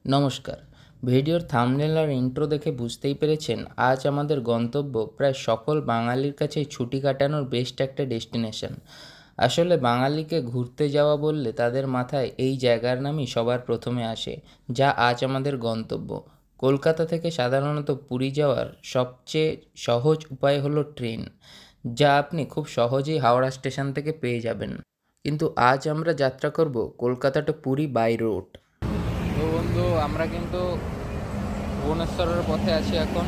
নমস্কার। ভিডিওর থাম্বনেল আর ইন্ট্রো দেখে বুঝতেই পেরেছেন আজ আমাদের গন্তব্য প্রায় সকল বাঙালির কাছেই ছুটি কাটানোর বেস্ট একটা ডেস্টিনেশন। আসলে বাঙালিকে ঘুরতে যাওয়া বললে তাদের মাথায় এই জায়গার নামই সবার প্রথমে আসে, যা আজ আমাদের গন্তব্য। কলকাতা থেকে সাধারণত পুরী যাওয়ার সবচেয়ে সহজ উপায় হলো ট্রেন, যা আপনি খুব সহজেই হাওড়া স্টেশন থেকে পেয়ে যাবেন। কিন্তু আজ আমরা যাত্রা করব Kolkata to Puri by road. তো বন্ধু, আমরা কিন্তু ভুবনেশ্বরের পথে আছি এখন।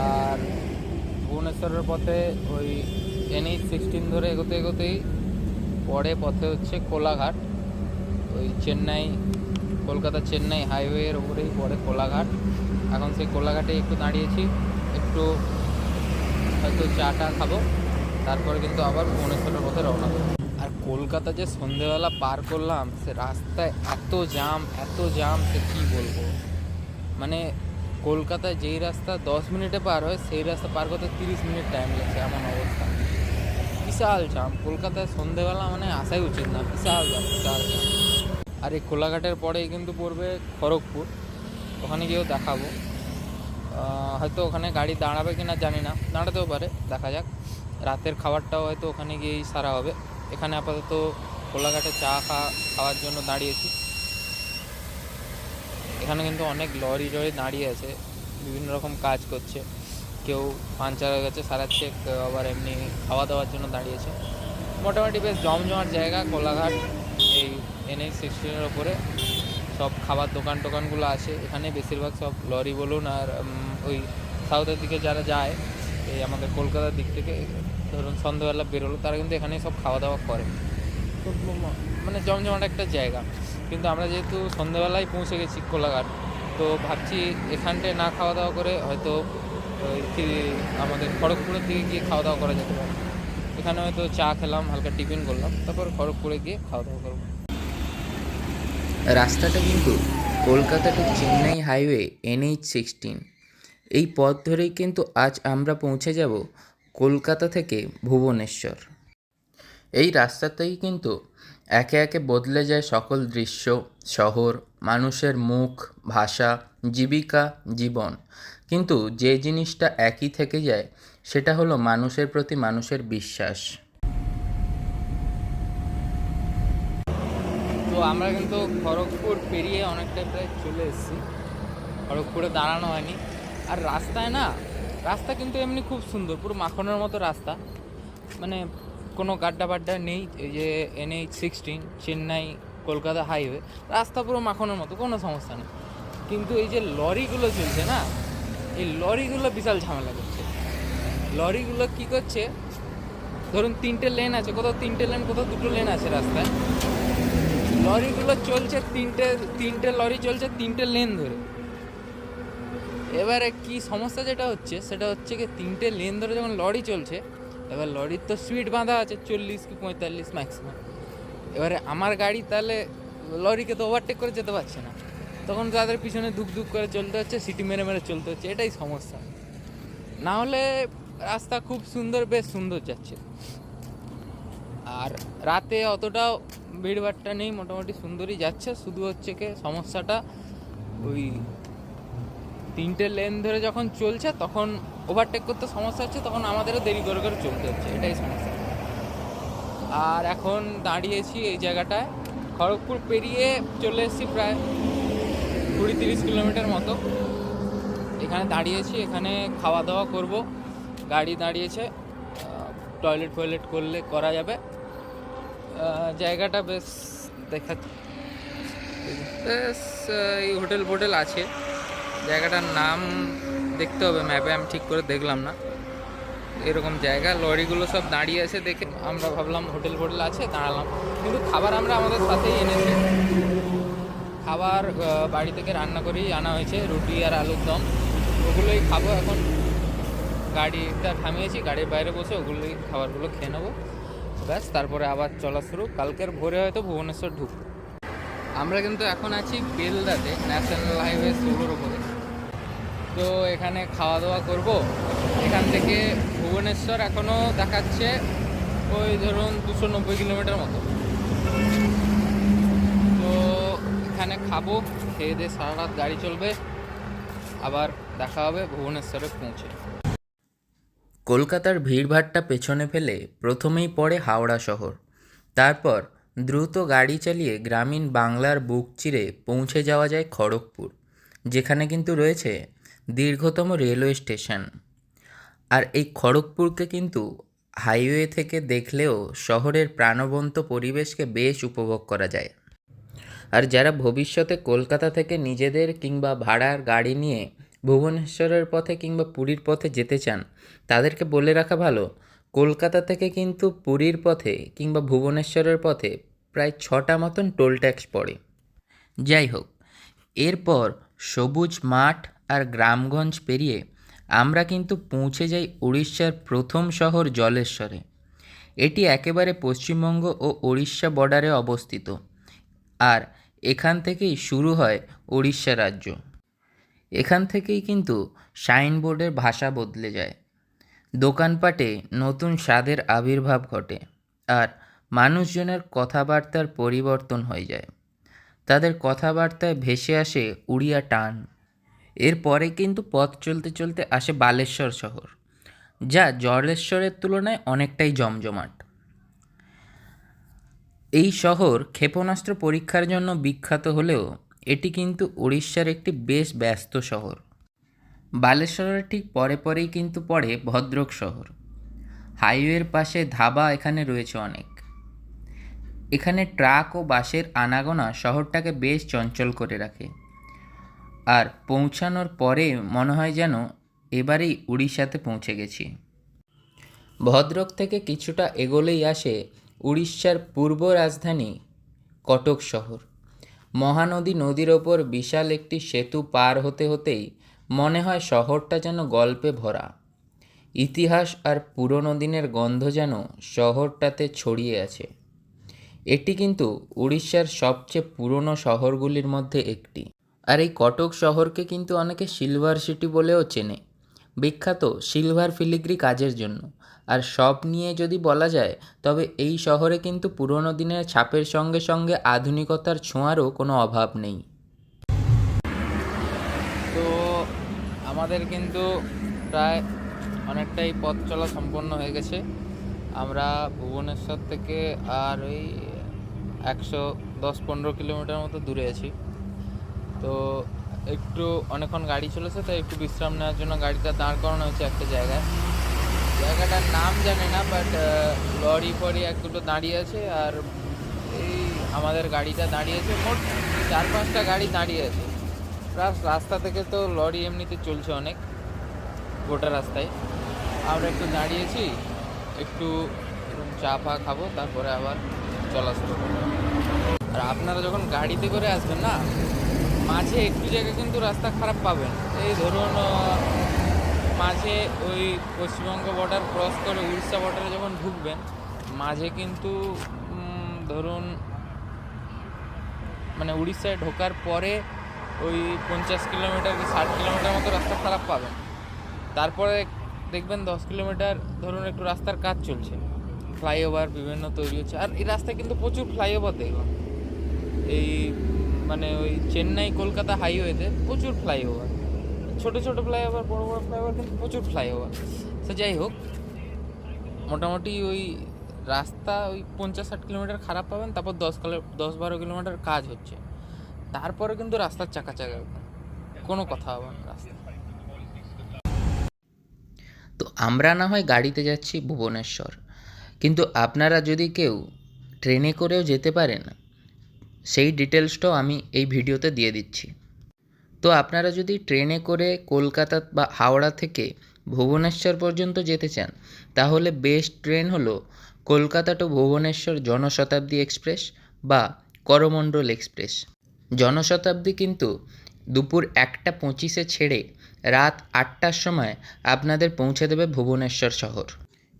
আর ভুবনেশ্বরের পথে ওই NH-16 ধরে এগোতে এগোতেই পরে পথে হচ্ছে কোলাঘাট। ওই কলকাতা চেন্নাই হাইওয়ের ওপরেই পড়ে কোলাঘাট। এখন সেই কোলাঘাটে একটু দাঁড়িয়েছি, একটু হয়তো চাটা খাবো, তারপরে কিন্তু আবার ভুবনেশ্বরের পথে রওনা দেবো। আর কলকাতা যে সন্ধেবেলা পার করলাম, সে রাস্তায় এত জাম সে কী বলবো। মানে কলকাতায় যেই রাস্তা 10 মিনিটে পার হয়, সেই রাস্তা পার করতে 30 মিনিট টাইম লাগছে, এমন অবস্থা। বিশাল জাম কলকাতায় সন্ধেবেলা, মানে আসাই উচিত না, বিশাল জাম। আর এই কোলাঘাটের পরেই কিন্তু পড়বে খড়গপুর, ওখানে গিয়েও দেখাবো। হয়তো ওখানে গাড়ি দাঁড়াবে কিনা জানি না, দাঁড়াতেও পারে, দেখা যাক। রাতের খাবারটাও হয়তো ওখানে গিয়েই সারা হবে। এখানে আপাতত কোলাঘাটে চা খাওয়ার জন্য দাঁড়িয়েছি। এখানে কিন্তু অনেক লরি দাঁড়িয়ে আছে, বিভিন্ন রকম কাজ করছে। কেউ পাঞ্চার হয়ে গেছে সারাচ্ছে, কেউ আবার এমনি খাওয়া দাওয়ার জন্য দাঁড়িয়েছে। মোটামুটি বেশ জমজমাট জায়গা কোলাঘাট। এই NH-16 ওপরে সব খাবার দোকানগুলো আছে এখানে। বেশিরভাগ সব লরি বলুন আর ওই সাউথের দিকে যারা যায়, এই আমাদের কলকাতার দিক থেকে ধরুন সন্ধ্যাবেলা বেরোলো, তারা কিন্তু এখানেই সব খাওয়া দাওয়া করে। তো মানে জমজমাট একটা জায়গা। কিন্তু আমরা যেহেতু সন্ধ্যাবেলায় পৌঁছে গেছি কোলাঘাট, তো ভাবছি এখানটায় না খাওয়া দাওয়া করে হয়তো আমাদের খড়গপুরের দিকে গিয়ে খাওয়া দাওয়া করা যেতে পারে। এখানে হয়তো চা খেলাম, হালকা টিফিন করলাম, তারপর খড়গপুরে গিয়ে খাওয়া দাওয়া করবো। রাস্তাটা কিন্তু Kolkata two Chennai highway NH-16, এই পথ ধরেই কিন্তু আজ আমরা পৌঁছে যাব কলকাতা থেকে ভুবনেশ্বর। এই রাস্তাতেই কিন্তু একে একে বদলে যায় সকল দৃশ্য, শহর, মানুষের মুখ, ভাষা, জীবিকা, জীবন। কিন্তু যে জিনিসটা একই থেকে যায়, সেটা হলো মানুষের প্রতি মানুষের বিশ্বাস। তো আমরা কিন্তু খড়গপুর পেরিয়ে অনেকটাই প্রায় চলে এসেছি। খড়গপুরে দাঁড়ানো হয়নি। আর রাস্তা কিন্তু এমনি খুব সুন্দর, পুরো মাখনের মতো রাস্তা। মানে কোনো গাড্ডা বাড্ডা নেই। এই যে NH-16 চেন্নাই কলকাতা হাইওয়ে, রাস্তা পুরো মাখনের মতো, কোনো সমস্যা নেই। কিন্তু এই যে লরিগুলো চলছে না, এই লরিগুলো বিশাল ঝামেলা করছে। লরিগুলো কি করছে, ধরুন 3টে লেন আছে, কোথাও 3টে লেন, কোথাও 2টো লেন আছে রাস্তায়। লরিগুলো চলছে তিনটে লরি চলছে 3টে লেন ধরে। এবারে কি সমস্যা যেটা হচ্ছে, সেটা হচ্ছে কি 3টে লেন ধরে যখন লরি চলছে, এবার লরির তো স্পিড বাঁধা আছে 40 কি 45 ম্যাক্সিমাম। এবারে আমার গাড়ি তাহলে লরিকে তো ওভারটেক করে যেতে পারছে না, তখন তাদের পিছনে দুক করে চলতে হচ্ছে, সিটি মেরে মেরে চলতে হচ্ছে। এটাই সমস্যা। না হলে রাস্তা খুব সুন্দর, বেশ সুন্দর যাচ্ছে। আর রাতে অতটাও ভিড়ভাট্টা নেই, মোটামুটি সুন্দরই যাচ্ছে। শুধু হচ্ছে কি সমস্যাটা, ওই 3টে লেন ধরে যখন চলছে তখন ওভারটেক করতে সমস্যা হচ্ছে, তখন আমাদেরও দেরি করে চলতে হচ্ছে, এটাই সমস্যা। আর এখন দাঁড়িয়েছি এই জায়গাটায়, খড়গপুর পেরিয়ে চলে এসেছি প্রায় 20-30 কিলোমিটার মতো। এখানে দাঁড়িয়েছি, এখানে খাওয়া দাওয়া করব। গাড়ি দাঁড়িয়েছে, টয়লেট করা যাবে। জায়গাটা বেশ বেশ এই হোটেল আছে। জায়গাটার নাম দেখতে হবে ম্যাপে, আমি ঠিক করে দেখলাম না। এরকম জায়গা, লরিগুলো সব দাঁড়িয়ে আছে দেখে আমরা ভাবলাম হোটেল আছে, দাঁড়ালাম। কিন্তু খাবার আমরা আমাদের সাথেই এনেছি। খাবার বাড়ি থেকে রান্না করেই আনা হয়েছে, রুটি আর আলুর দম, ওগুলোই খাবো এখন। গাড়িটা থামিয়েছি, গাড়ির বাইরে বসে ওগুলোই খাবারগুলো খেয়ে নেবো, ব্যাস। তারপরে আবার চলা শুরু, কালকের ভোরে হয়তো ভুবনেশ্বর ঢুকবো। আমরা কিন্তু এখন আছি বেলদাতে, ন্যাশনাল হাইওয়ে 16 ওপরে। তো এখানে খাওয়া দাওয়া করব। এখান থেকে ভুবনেশ্বর এখনও দেখাচ্ছে ওই ধরুন 290 কিলোমিটার মতো। তো এখানে খাবো, খেয়ে দিয়ে সারা রাত গাড়ি চলবে, আবার দেখা হবে ভুবনেশ্বরে পৌঁছে। কলকাতার ভিড়ভাট্টা পেছনে ফেলে প্রথমেই পড়ে হাওড়া শহর। তারপর দ্রুত গাড়ি চালিয়ে গ্রামীণ বাংলার বুক চিরে পৌঁছে যাওয়া যায় খড়গপুর, যেখানে কিন্তু রয়েছে দীর্ঘতম রেলওয়ে স্টেশন। আর এই খড়গপুরকে কিন্তু হাইওয়ে থেকে দেখলেও শহরের প্রাণবন্ত পরিবেশকে বেশ উপভোগ করা যায়। আর যারা ভবিষ্যতে কলকাতা থেকে নিজেদের কিংবা ভাড়ার গাড়ি নিয়ে ভুবনেশ্বরের পথে কিংবা পুরীর পথে যেতে চান, তাদেরকে বলে রাখা ভালো, কলকাতা থেকে কিন্তু পুরীর পথে কিংবা ভুবনেশ্বরের পথে প্রায় 6টা মতন টোল ট্যাক্স পড়ে। যাই হোক, এরপর সবুজ মাঠ আর গ্রামগঞ্জ পেরিয়ে আমরা কিন্তু পৌঁছে যাই উড়িষ্যার প্রথম শহর জলেশ্বরে। এটি একেবারে পশ্চিমবঙ্গ ও উড়িষ্যা বর্ডারে অবস্থিত, আর এখান থেকেই শুরু হয় উড়িষ্যা রাজ্য। এখান থেকেই কিন্তু সাইনবোর্ডের ভাষা বদলে যায়, দোকানপাটে নতুন স্বাদের আবির্ভাব ঘটে, আর মানুষজনের কথাবার্তার পরিবর্তন হয়ে যায়। তাদের কথাবার্তায় ভেসে আসে উড়িয়া টান। এরপরে কিন্তু পথ চলতে চলতে আসে বালেশ্বর শহর, যা জলেশ্বরের তুলনায় অনেকটাই জমজমাট। এই শহর ক্ষেপণাস্ত্র পরীক্ষার জন্য বিখ্যাত হলেও এটি কিন্তু উড়িষ্যার একটি বেশ ব্যস্ত শহর। বালেশ্বরের ঠিক পরে পরেই কিন্তু পড়ে ভদ্রক শহর। হাইওয়ের পাশে ধাবা এখানে রয়েছে অনেক। এখানে ট্রাক ও বাসের আনাগোনা শহরটাকে বেশ চঞ্চল করে রাখে, আর পৌঁছানোর পরে মনে হয় যেন এবারেই উড়িষ্যাতে পৌঁছে গেছি। ভদ্রক থেকে কিছুটা এগোলেই আসে উড়িষ্যার পূর্ব রাজধানী কটক শহর। মহানদী নদীর ওপর বিশাল একটি সেতু পার হতে হতেই মনে হয় শহরটা যেন গল্পে ভরা। ইতিহাস আর পুরনো দিনের গন্ধ যেন শহরটাতে ছড়িয়ে আছে। এটি কিন্তু উড়িষ্যার সবচেয়ে পুরনো শহরগুলির মধ্যে একটি। আর এই কটক শহরকে কিন্তু অনেকে সিলভার সিটি বলেও চেনে, বিখ্যাত সিলভার ফিলিগ্রি কাজের জন্য। আর সব নিয়ে যদি বলা যায়, তবে এই শহরে কিন্তু পুরনো দিনের ছাপের সঙ্গে সঙ্গে আধুনিকতার ছোঁয়ারও কোনো অভাব নেই। তো আমাদের কিন্তু প্রায় অনেকটাই পথ চলা সম্পন্ন হয়ে গেছে। আমরা ভুবনেশ্বর থেকে আর ওই 110-15 কিলোমিটার মতো দূরে আছি। তো একটু অনেকক্ষণ গাড়ি চলেছে, তাই একটু বিশ্রাম নেওয়ার জন্য গাড়িটা দাঁড় করানো হয়েছে একটা জায়গায়। জায়গাটার নাম জানি না, বাট লরি ফরি এক দুটো দাঁড়িয়ে আছে, আর এই আমাদের গাড়িটা দাঁড়িয়ে আছে। মোট 4-5টা গাড়ি দাঁড়িয়ে আছে। প্লাস রাস্তা থেকে তো লরি এমনিতে চলছে অনেক গোটা রাস্তায়। আমরা একটু দাঁড়িয়েছি, একটু চা ফা খাবো, তারপরে আবার চলা শুরু করবো। আর আপনারা যখন গাড়িতে করে আসবেন না, মাঝে একটু জায়গা কিন্তু রাস্তা খারাপ পাবেন। এই ধরুন মাঝে ওই পশ্চিমবঙ্গ বর্ডার ক্রস করে উড়িষ্যা বর্ডারে যখন ঢুকবেন, মাঝে কিন্তু ধরুন মানে উড়িষ্যায় ঢোকার পরে ওই 50 কিলোমিটার কি 60 কিলোমিটার মতো রাস্তা খারাপ পাবেন। তারপরে দেখবেন 10 কিলোমিটার ধরুন একটু রাস্তার কাজ চলছে, ফ্লাইওভার বিভিন্ন তৈরি হচ্ছে। আর এই রাস্তায় কিন্তু প্রচুর ফ্লাইওভার দেখলাম, এই মানে ওই চেন্নাই কলকাতা হাইওয়েতে প্রচুর ফ্লাইওভার, ছোটো ছোটো ফ্লাইওভার, বড়ো বড়ো ফ্লাইওভার, কিন্তু প্রচুর ফ্লাইওভার। সে যাই হোক, মোটামুটি ওই রাস্তা ওই 50-60 কিলোমিটার খারাপ পাবেন, তারপর 10-12 কিলোমিটার কাজ হচ্ছে, তারপরে কিন্তু রাস্তার চাকা কোনো কথা হবে না রাস্তা। তো আমরা না হয় গাড়িতে যাচ্ছি ভুবনেশ্বর, কিন্তু আপনারা যদি কেউ ট্রেনে করেও যেতে পারেন, সেই ডিটেলসটাও আমি এই ভিডিওতে দিয়ে দিচ্ছি। তো আপনারা যদি ট্রেনে করে কলকাতা বা হাওড়া থেকে ভুবনেশ্বর পর্যন্ত যেতে চান, তাহলে বেস্ট ট্রেন হলো কলকাতা টু ভুবনেশ্বর জনশতাব্দী এক্সপ্রেস বা করমণ্ডল এক্সপ্রেস। জনশতাব্দী কিন্তু দুপুর 1:25-এ ছেড়ে রাত 8টার সময় আপনাদের পৌঁছে দেবে ভুবনেশ্বর শহর।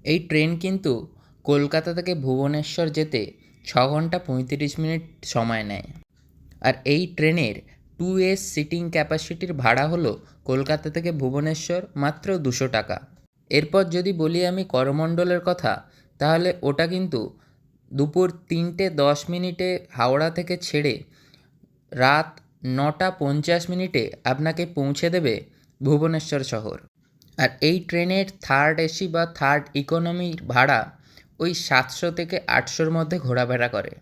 এই ট্রেন কিন্তু কলকাতা থেকে ভুবনেশ্বর যেতে 6 ঘন্টা 35 মিনিট সময় নেয়। আর এই ট্রেনের 2 সিটিং ক্যাপাসিটির ভাড়া হলো কলকাতা থেকে ভুবনেশ্বর মাত্র 200 টাকা। এরপর যদি বলি আমি করমণ্ডলের কথা, তাহলে ওটা কিন্তু দুপুর 3:10 হাওড়া থেকে ছেড়ে রাত 9:50 আপনাকে পৌঁছে দেবে ভুবনেশ্বর শহর। আর এই ট্রেনের থার্ড এসি বা থার্ড ইকোনমির ভাড়া ওই 700 থেকে 800-র মধ্যে ঘোরাফেরা করে।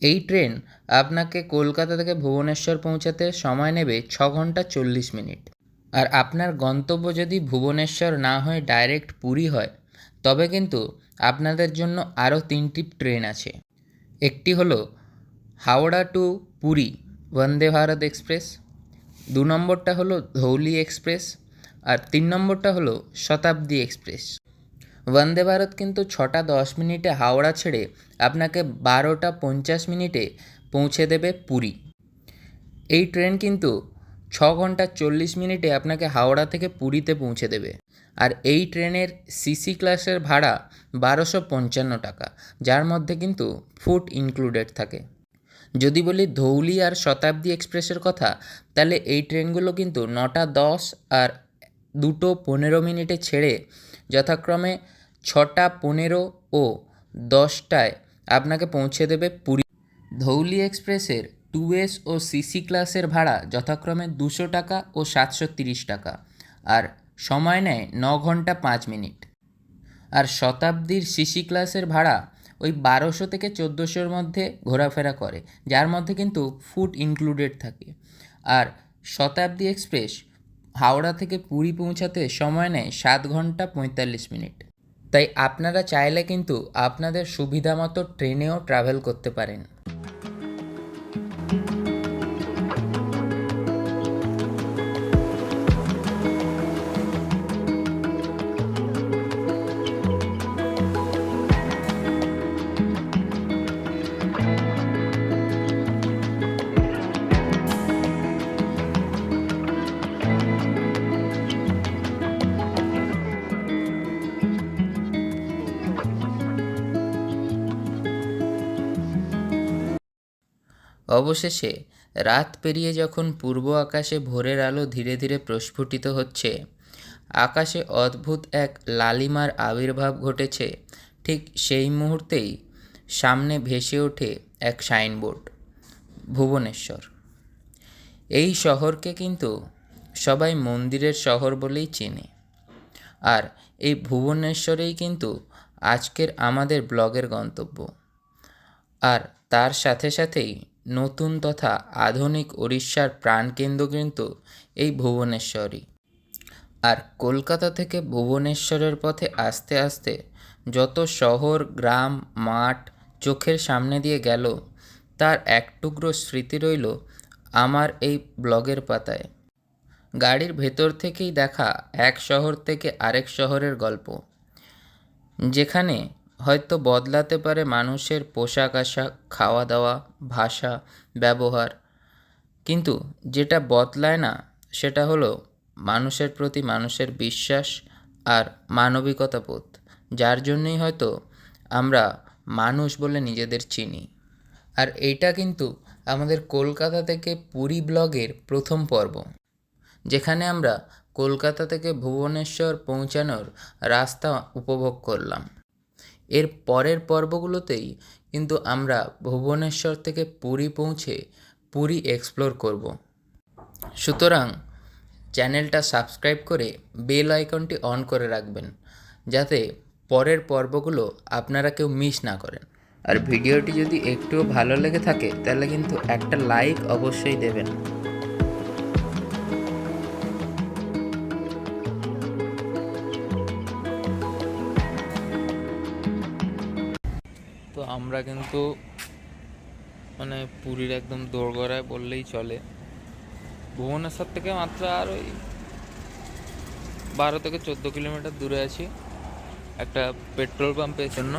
এই ট্রেন আপনাকে কলকাতা থেকে ভুবনেশ্বর পৌঁছাতে সময় নেবে 6 ঘন্টা 40 মিনিট। আর আপনার গন্তব্য যদি ভুবনেশ্বর না হয়ে ডাইরেক্ট পুরী হয়, তবে কিন্তু আপনাদের জন্য আরও 3টি ট্রেন আছে। একটি হলো হাওড়া টু পুরী বন্দে ভারত এক্সপ্রেস, 2 নম্বরটা হলো ধৌলি এক্সপ্রেস, আর 3 নম্বরটা হলো শতাব্দী এক্সপ্রেস। বন্দে ভারত কিন্তু 6:10 হাওড়া ছেড়ে আপনাকে 12:50 পৌঁছে দেবে পুরী। এই ট্রেন কিন্তু 6 ঘন্টা 40 মিনিটে আপনাকে হাওড়া থেকে পুরীতে পৌঁছে দেবে। আর এই ট্রেনের সিসি ক্লাসের ভাড়া 1255 টাকা, যার মধ্যে কিন্তু ফুড ইনক্লুডেড থাকে। যদি বলি ধৌলি আর শতাব্দী এক্সপ্রেসের কথা, তাহলে এই ট্রেনগুলো কিন্তু 9:10 আর 2:15 ছেড়ে যথাক্রমে 6:15 ও 10টায় আপনাকে পৌঁছে দেবে পুরী। ধৌলি এক্সপ্রেসের 2S ও সিসি ক্লাসের ভাড়া যথাক্রমে 200 টাকা ও 730 টাকা, আর সময় নেয় 9 ঘন্টা 5 মিনিট। আর শতাব্দীর সিসি ক্লাসের ভাড়া ওই 1200 থেকে 1400-র মধ্যে ঘোরাফেরা করে, যার মধ্যে কিন্তু ফুড ইনক্লুডেড থাকে। আর শতাব্দী এক্সপ্রেস হাওড়া থেকে পুরী পৌঁছাতে সময় নেয় 7 ঘন্টা 45 মিনিট। তাই আপনারা চাইলে কিন্তু আপনাদের সুবিধা মতো ট্রেনেও ট্রাভেল করতে পারেন। অবশেষে রাত পেরিয়ে যখন পূর্ব আকাশে ভোরের আলো ধীরে ধীরে প্রস্ফুটিত হচ্ছে, আকাশে অদ্ভুত এক লালিমার আবির্ভাব ঘটেছে, ঠিক সেই মুহূর্তেই সামনে ভেসে ওঠে এক সাইনবোর্ড, ভুবনেশ্বর। এই শহরকে কিন্তু সবাই মন্দিরের শহর বলেই চেনে। আর এই ভুবনেশ্বরেই কিন্তু আজকের আমাদের ব্লগের গন্তব্য। আর তার সাথে সাথেই নতুন তথা আধুনিক ওড়িশার প্রাণকেন্দ্র কিন্তু এই ভুবনেশ্বরই। আর কলকাতা থেকে ভুবনেশ্বরের পথে আস্তে আস্তে যত শহর, গ্রাম, মাঠ চোখের সামনে দিয়ে গেল, তার এক টুকরো স্মৃতি রইল আমার এই ব্লগের পাতায়। গাড়ির ভেতর থেকেই দেখা এক শহর থেকে আরেক শহরের গল্প, যেখানে হয়তো বদলাতে পারে মানুষের পোশাক আশাক, খাওয়া দাওয়া, ভাষা, ব্যবহার, কিন্তু যেটা বদলায় না সেটা হলো মানুষের প্রতি মানুষের বিশ্বাস আর মানবিকতাবোধ, যার জন্যই হয়তো আমরা মানুষ বলে নিজেদের চিনি। আর এইটা কিন্তু আমাদের কলকাতা থেকে পুরী ব্লগের প্রথম পর্ব, যেখানে আমরা কলকাতা থেকে ভুবনেশ্বর পৌঁছানোর রাস্তা উপভোগ করলাম। এর পরের পর্বগুলোতেই কিন্তু আমরা ভুবনেশ্বর থেকে পুরী পৌঁছে পুরী এক্সপ্লোর করব। সুতরাং চ্যানেলটা সাবস্ক্রাইব করে বেল আইকনটি অন করে রাখবেন, যাতে পরের পর্বগুলো আপনারা কেউ মিস না করেন। আর ভিডিওটি যদি একটুও ভালো লেগে থাকে তাহলে কিন্তু একটা লাইক অবশ্যই দেবেন। তো আমরা কিন্তু পুরীর একদম দোরগোড়ায় বললেই চলে। ভুবনেশ্বর থেকে মাত্র আর ওই 12 থেকে 14 কিলোমিটার দূরে আছি একটা পেট্রোল পাম্পের জন্য।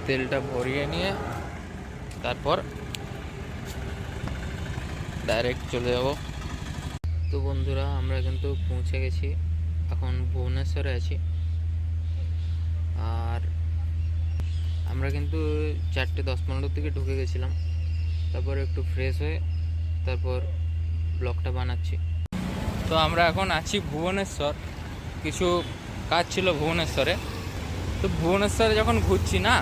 তেলটা ভরিয়ে নিয়ে তারপর ডাইরেক্ট চলে যাব। তো বন্ধুরা, আমরা কিন্তু পৌঁছে গেছি, এখন ভুবনেশ্বরে আছি। আর আমরা কিন্তু 4:10-15 থেকে ঢুকে গেছিলাম, তারপর একটু ফ্রেশ হয়ে তারপর ব্লগটা বানাচ্ছি। তো আমরা এখন আছি ভুবনেশ্বর, কিছু কাজ ছিল ভুবনেশ্বরে। তো ভুবনেশ্বরে যখন ঘুরছি না,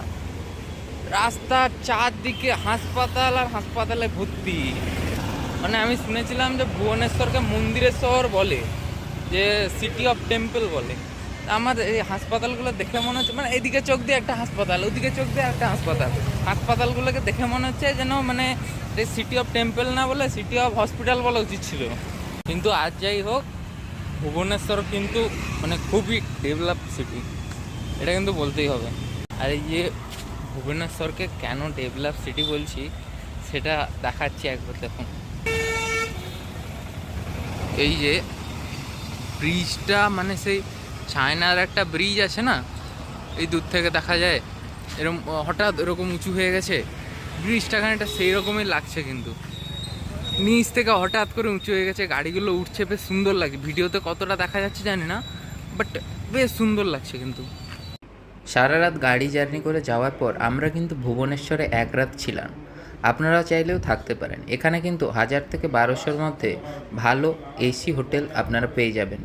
রাস্তার চারদিকে হাসপাতাল আর হাসপাতালে ভর্তি। মানে আমি শুনেছিলাম যে ভুবনেশ্বরকে মন্দিরের শহর বলে, যে সিটি অফ টেম্পল বলে। আমার এই হাসপাতালগুলো দেখে মনে হচ্ছে, মানে এদিকে চোখ দিয়ে একটা হাসপাতাল, ওদিকে চোখ দিয়ে একটা হাসপাতাল, হাসপাতালগুলোকে দেখে মনে হচ্ছে যেন মানে সিটি অফ টেম্পল না বলে সিটি অফ হসপিটাল বলা উচিত ছিল। কিন্তু আজ যাই হোক, ভুবনেশ্বর কিন্তু মানে খুবই ডেভেলপ সিটি, এটা কিন্তু বলতেই হবে। আর এই যে ভুবনেশ্বরকে কেন ডেভেলপ সিটি বলছি সেটা দেখাচ্ছি, একবার দেখুন। এই যে ব্রিজটা, মানে সেই চায়নার একটা ব্রিজ আছে না, এই দূর থেকে দেখা যায় এরকম, হঠাৎ এরকম উঁচু হয়ে গেছে ব্রিজটা, খানিকটা সেই রকমই লাগছে, কিন্তু নিচ থেকে হঠাৎ করে উঁচু হয়ে গেছে, গাড়িগুলো উঠছে, বেশ সুন্দর লাগে। ভিডিওতে কতটা দেখা যাচ্ছে জানি না, বাট বেশ সুন্দর লাগছে কিন্তু। সারা রাত গাড়ি জার্নি করে যাওয়ার পর আমরা কিন্তু ভুবনেশ্বরে এক রাত ছিলাম। আপনারা চাইলেও থাকতে পারেন। এখানে কিন্তু 1000 থেকে 1200-র মধ্যে ভালো এসি হোটেল আপনারা পেয়ে যাবেন।